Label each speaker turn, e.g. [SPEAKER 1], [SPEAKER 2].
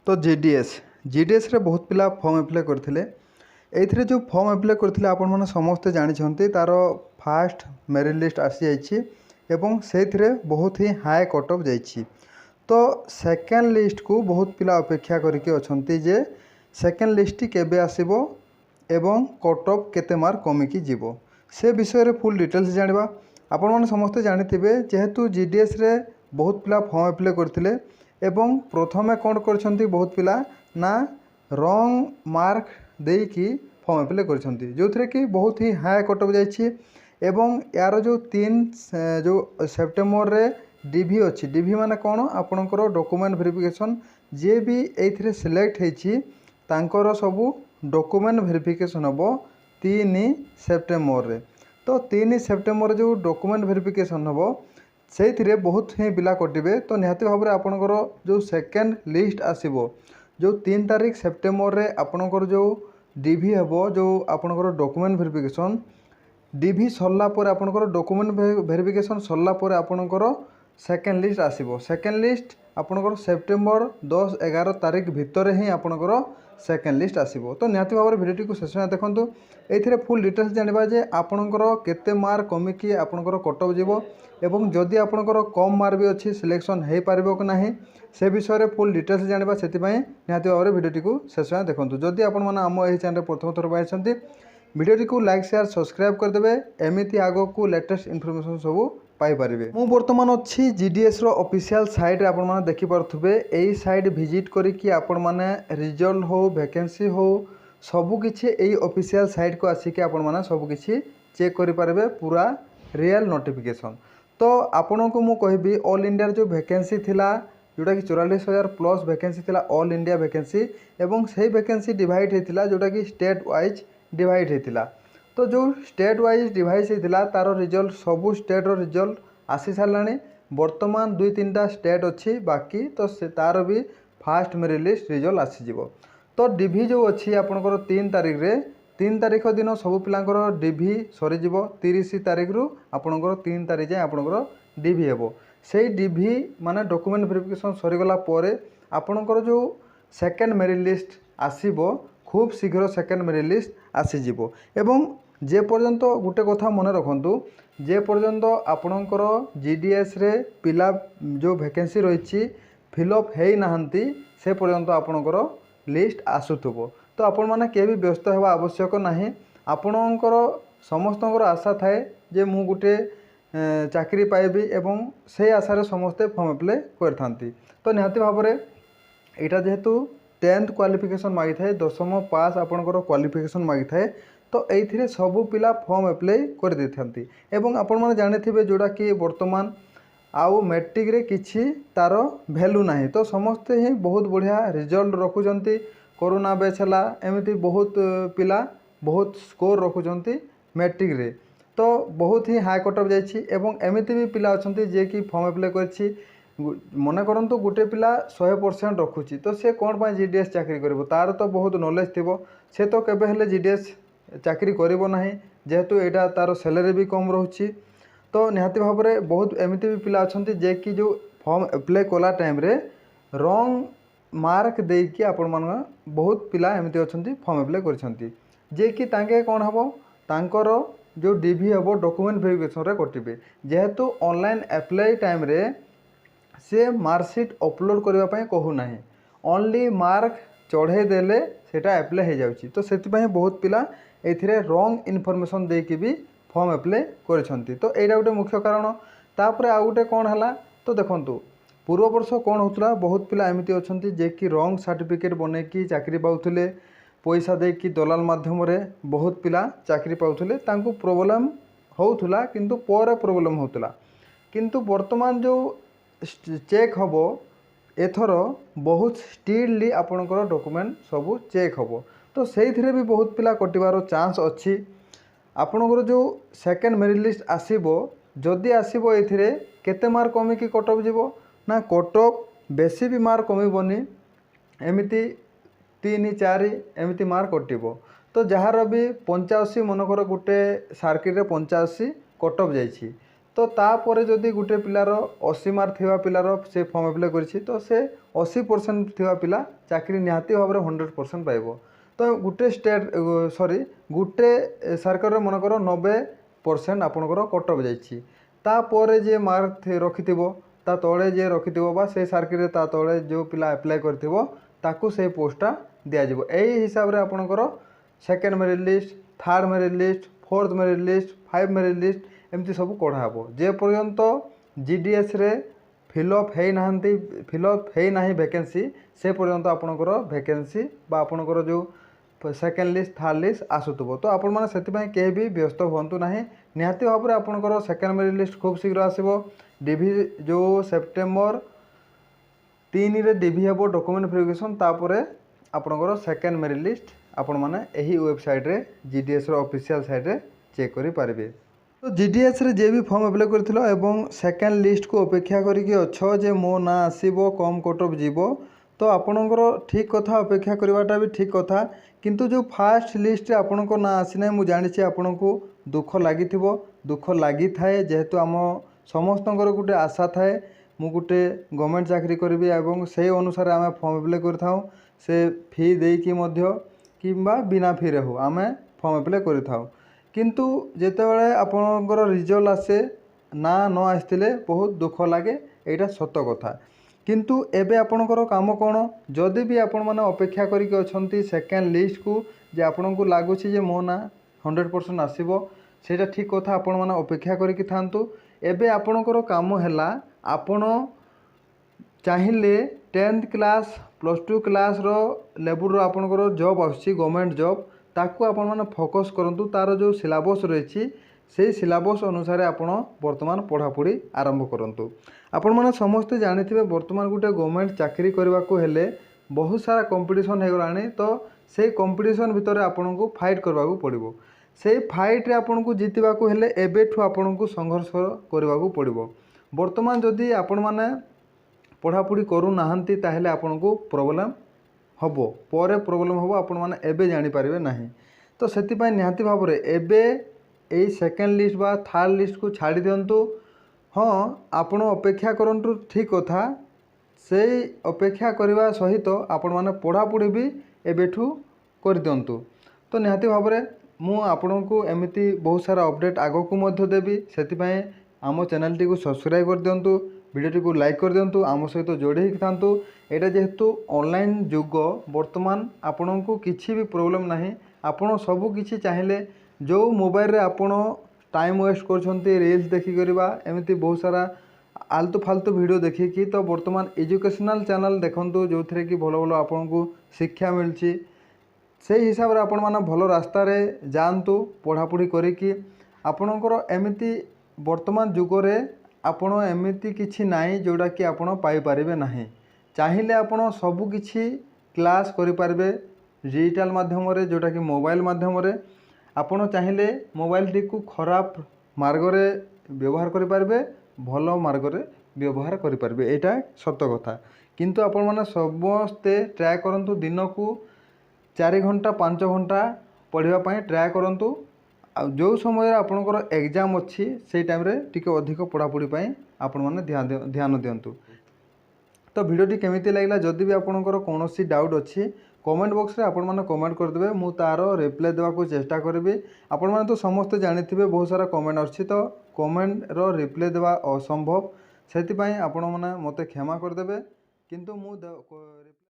[SPEAKER 1] तो जीडीएस रे बहुत पिला फॉर्म अप्लाई करथिले। एथिरे जो फॉर्म अप्लाई करथिले आपण माने समस्त जानिछन्ती तार फास्ट मेरिट लिस्ट आसी जाइछि एवं सेथिरे बहुत ही हाई कट ऑफ जाइछि। तो सेकेंड लिस्ट को बहुत पिला अपेक्षा करके अछन्ती जे सेकेंड लिस्ट केबे आसीबो एवं कट ऑफ केते मार्क कमिकी जीवो से विषय रे फुल डिटेल्स जानिबा। आपण माने समस्त जानिथिबे जेहेतु जीडीएस रे बहुत पिला फॉर्म अप्लाई करथिले एवं प्रथमे कोन करछन्ती बहुत पिला ना रॉन्ग मार्क देकी फॉर्म अप्लाई करछन्ती जोथरे कि बहुत ही हाई कट ऑफ जाइछि एवं यार जो 3 जो सेप्टेम्बर रे डीवी अच्छी डीवी माने कौन आपणकर डॉक्यूमेंट वेरिफिकेशन जे भी एथिरे सिलेक्ट हेछि तांकर सबू डॉक्यूमेंट वेरिफिकेशन हबो 3 सेप्टेम्बर रे। तो 3 सेप्टेम्बर जो डॉक्यूमेंट वेरिफिकेशन हबो से बहुत ही पिला कटिबे। तो निहाती भाव में आपणकर जो सेकेंड लिस्ट आसीबो जो 3 तारीख सेप्टेम्बर रे आपणकर जो डीवी हबो जो आपणकर डॉक्यूमेंट वेरिफिकेशन डीवी सरला पर आपणकर डॉक्यूमेंट वेरिफिकेशन सरला पर आपणकर सेकेंड लिस्ट आसीबो। सेकेंड लिस्ट आपणकर सेप्टेम्बर 10-11 तारीख भितर ही आपणकर सेकेंड लिस्ट आसीबो। तो निहाती भाव में भिडियो को शेष में देखंतु एथिरे फुल डिटेल्स जानिबा जे आपणकर केते मार्क कमिकी आपणकर कट ऑफ जीवो एवं जदि आपणकर कम मार्क भी अच्छी सिलेक्शन हो पारिबो कि नाही से विषय रे फुल डिटेल्स जानिबा। सेति पई निहाती भाव में भिडियो को शेष में देखंतु। जदि आपण माने आम एही चैनल प्रथम थर बाइछन्ती भिडियो को लाइक शेयर सब्सक्राइब करदेवे एमिति आगो को लेटेस्ट इनफॉरमेशन सबू पाई परिबे। मु वर्तमान अच्छी जीडीएस रो ऑफिशियल साइट रे आपण माने देखि पारथुबे एई साइट विजिट करिकि आपण माने रिजल्ट हो वैकेंसी हो सबु किछि एई ऑफिशियल साइट को आसिकि आपण माने सबु किछि चेक करि पारबे पूरा रियल नोटिफिकेशन। तो आपण को मु कहबी ऑल इंडिया जो वैकेंसी थिला जोटा कि 44,000 प्लस वैकेंसी थिला ऑल इंडिया वैकेंसी एवं सही वैकेंसी डिवाइड हेतिला जोटा कि स्टेट वाइज डिवाइड हेतिला। तो जो स्टेट वाइज डिवाइड हेतिला तार रिजल्ट सबू स्टेट रो रिजल्ट आसी सारलानी। वर्तमान 2-3टा स्टेट अच्छी बाकी तो से तार भी फास्ट मेरिट लिस्ट रिजल्ट आसीजिवो। तो डीवी जो अच्छी आपनकर 3 तारीख रे 3 तारीख दिन सबू पिलांकर डीवी सरीजिवो 30 तारीख रु आपनकर 3 तारीख जाए आपनकर डीवी हेबो। से डीवी माने डॉक्यूमेंट वेरिफिकेशन सरीगला परे आपनकर जो सेकेंड मेरिट लिस्ट आसीबो खूब शीघ्र सेकेंड मेरिट लिस्ट आसीजिवो। एवं जे पर्यंत गोटे कथा मन रखंतु जे पर्यंत आपणकर जीडीएस रे पिला जो वैकेंसी रही फिलअप है नहांती से पर्यंत आपणकर लिस्ट आसुथबो। तो आपण माने के भी व्यस्त हेबा आवश्यक नाही। आपणकर समस्तकर आशा थाए जे मु गोटे चाकरी पाइबी एवं से आशारे समस्ते फॉर्म अप्लाई करथांती। तो निहाती भाव में एटा जेहेतु 10th क्वालिफिकेशन मागी थाए 10th पास आपणकर क्वालिफिकेशन मागी थाए तो एथिरे सबू पिला फॉर्म अप्लाई कर देथांती। एवं आपण माने जानिथिबे जोड़ा कि वर्तमान आउ मैट्रिक रे किछि तार वैल्यू नाही। तो समस्ते ही बहुत बढ़िया रिजल्ट रखुचंती कोरोना बैच हला एमिति बहुत पिला बहुत स्कोर रखुचंती मैट्रिक रे। तो बहुत ही हाई कट ऑफ जाइछि एवं एमिति भी पिला अछंती जे कि फॉर्म अप्लाई करछि मन करंतु गोटे पिला 100% रखुछि तो से कोन पा जीडीएस चाकरी करबो तार तो बहुत नॉलेज थिबो से तो केबे हेले जीडीएस चाकरी करिबो नाही जेहेतु एटा तार सैलरी भी कम रहउछि। तो निहाती भाव में बहुत एमिति भी पिला अछंती जे कि जो फॉर्म अप्लाई कला टाइम रे रॉन्ग मार्क देकी आपण मन बहुत पिला एमिति अछंती फॉर्म अप्लाई करछंती जे कि तांके कोन हबो तांकर जो डीवी हबो डॉक्यूमेंट वेरिफिकेशन रे कटिबे जेहेतु ऑनलाइन अप्लाई टाइम रे से मार्कशीट अपलोड करबा पई कहू नाही ओनली मार्क चढ़े देले सेटा अप्लाई हो जाउछि। तो सेति पई बहुत पिला एथिरे रॉन्ग इनफॉरमेशन देकी भी फॉर्म अप्लाई करछंती। तो एटा गोटे मुख्य कारण। तापर आ गोटे कोन हला तो देखंतु पूर्व वर्ष कोन होतला बहुत पिला एमिति अछंती जे कि रॉन्ग सर्टिफिकेट बने कि चाकरी पाउथले पैसा दे कि दलाल माध्यम रे बहुत पिला चाकरी पाउथले तांको प्रॉब्लम होउथला किंतु पर प्रॉब्लम होतला किंतु वर्तमान जो चेक हबो एथर बहुत स्टिलली आपणकर डॉक्यूमेंट सबू चेक हबो। तो सेइथिरे भी बहुत पिला कटिबार चांस अच्छी। आपणकर जो सेकेंड मेरिट लिस्ट आसीबो जदि आसीबो एथिरे केते मार्क कमिकी कट ऑफ जीवो ना कट ऑफ बेसी भी मार्क कमिबोनी एमिति 3-4 एमिति मार्क कटिबो। तो जहार भी 85 मनकर गोटे सर्किट रे 85 कट ऑफ जाइछि तो तापर जदि गोटे पिलार 80 मार्क थिबा पिलार से फॉर्म अप्लाई करछि तो से 80% थिबा पिला चाकरी निहाती भाव में 100% पाइब। तो गोटे स्टेट गोटे सर्कल मनकर 90% आपणकर कटअफ जाइए तापर जे मार्क रखिथिबो ता तले जे रखिथिबो बा से सर्कल ता तले जो पिला अप्लाई करथिबो ताकू से पोस्टा दियाजिबो। एही हिसाब रे आपणकर second merit list, third merit list, fourth merit list, 5 merit list एमती सब कढ़ा हे। जे पर्यंत जीडीएस रे फिलअप है ना वैकेंसी से पर्यंत आपणकर वैकेंसी बा आपणकर जो सेकेंड लिस्ट थर्ड लिस्ट आसुथबो। तो आपण माने सेतिपय केही भी व्यस्त हुंतु नाही। निहाती भाव में आपणकर सेकेंड मेरिट लिस्ट खूब शीघ्र आसीबो। डीवी जो सेप्टेम्बर 3 रे डीवी हेबो डॉक्यूमेंट वेरिफिकेशन तापरे आपणकर सेकेंड मेरिट लिस्ट आपण माने एही वेबसाइट रे जीडीएस रो ऑफिशियल साइट रे चेक करि पारबे। तो जीडीएस रे जे भी फॉर्म अप्लाई करथिलो एवं सेकेंड लिस्ट को अपेक्षा करिके अच्छो जे मो ना आसीबो कम कट ऑफ जीवो तो आपणकर ठीक कथा अपेक्षा करवाटा भी ठीक कथा। किंतु जो फास्ट लिस्ट आपणको ना आसी ना मु जानिछि आपणको दुख लागिथिबो दुख लागि थाए जेहेतु आम समस्तंकर गुटे आशा थाए मु गुटे गवर्नमेंट चाकरी करिवि एवं से अनुसार आम फॉर्म अप्लाई करथाउ से फी देकी मध्य किंबा बिना फी रे हो आम फॉर्म अप्लाई करथाउ। किंतु जेतेबेले आपणकर रिजल्ट आसे ना न आसथिले बहुत दुख लागे एटा सत कथा। किंतु एबे आपणकर काम कौन जदि भी आपण माने अपेक्षा करिक अछंती सेकेंड लिस्ट को जे आपणको लागुछि जे मो ना 100% आसीबो सेटा ठीक कथा आपण माने अपेक्षा करिक थांतु। एबे आपणकर काम हैला आपण चाहिए 10th क्लास प्लस 2 क्लास रो लेवल रो आपणकर जॉब आछि गवर्नमेंट जॉब ताकू आपण माने फोकस करंतु तार जो सिलेबस रहिछि से सिलेबस अनुसार आपण वर्तमान पढ़ापढ़ी आरंभ करंतु। आपण माने समस्त जानिथिबे वर्तमान गुटे गवर्नमेंट चाकरी करबा को हेले बहुत सारा कंपटीशन हे गलानी। तो से कंपटीशन भितर आपण को फाइट करबा को पड़िबो। से फाइट रे आपण को जीतबा को हेले एबेठु आपण को संघर्ष करबा को पड़िबो। वर्तमान जदि आपण माने पढ़ापढ़ी करू नाहंती ताहेले आपण को प्रॉब्लम हबो परे प्रॉब्लम हबो आपण माने एबे जानि पारिबे नाही। तो सेति पय निहाती भाव रे एबे ए सेकेंड लिस्ट बा थर्ड लिस्ट को छाड़ी दियंतु। हाँ आपण अपेक्षा करंतु ठीक कथा से अपेक्षा करने सहित आपण माने पढ़ापढ़ी भी एबेठू कर दियंतु। तो निहाती भाव रे मु आपण को एमिति बहुत सारा अपडेट आगो को मध्य देबी सेति आम चैनल टी को सब्सक्राइब कर दियंतु वीडियो को लाइक कर दियंतु आम सहित जोड़ी ही थांतु। एटा जेहेतु ऑनलाइन जुग वर्तमान आपण को किछि भी प्रॉब्लम नाही आपण सब किछि चाहिए जो मोबाइल रे आपण टाइम वेस्ट करछंती रील्स देखि करबा एमिति बहुत सारा आलतू फालतू वीडियो देखिकी। तो वर्तमान एजुकेशनल चैनल देखंतु जो थरे कि भलो भलो आपण को शिक्षा मिलची से हिसाब रे आपण माने भलो रास्ता रे जानतु पढ़ापढ़ी करिकी आपणकर एमिति वर्तमान जुग रे आपण एमिति किछि नाही जोडा कि आपण पाई परिबे नाही। चाहिए आपण सब किछि क्लास करि पारबे डिजिटल माध्यम रे जोटा कि मोबाइल माध्यम रे आपण चाहिए मोबाइल टी को खराब मार्ग रे व्यवहार करि पारबे भलो मार्ग रे व्यवहार करि पारबे एटा सत्य कथा। किंतु आपण माने समस्ते ट्राए करंतु दिन को 4 घंटा 5 घंटा पढ़िबा पई ट्राए करंतु। जो समय आपणकर एग्जाम अच्छी से टाइम रे टिके अधिक पढ़ापढ़ी पई आपण माने ध्यान दियंतु। तो वीडियोटी केमिति लागला जदि भी आपणकर कोनोसी डाउट अच्छी कमेंट बॉक्स रे आपण माने कमेंट कर देबे मु तारो रिप्लाई देबा को चेष्टा करबी। आपण माने तो समस्त जानिथिबे बहुत सारा कमेंट अछि तो कमेंट रो रिप्लाई देबा असंभव सेति पई आपण माने मते क्षमा कर देबे। किंतु मु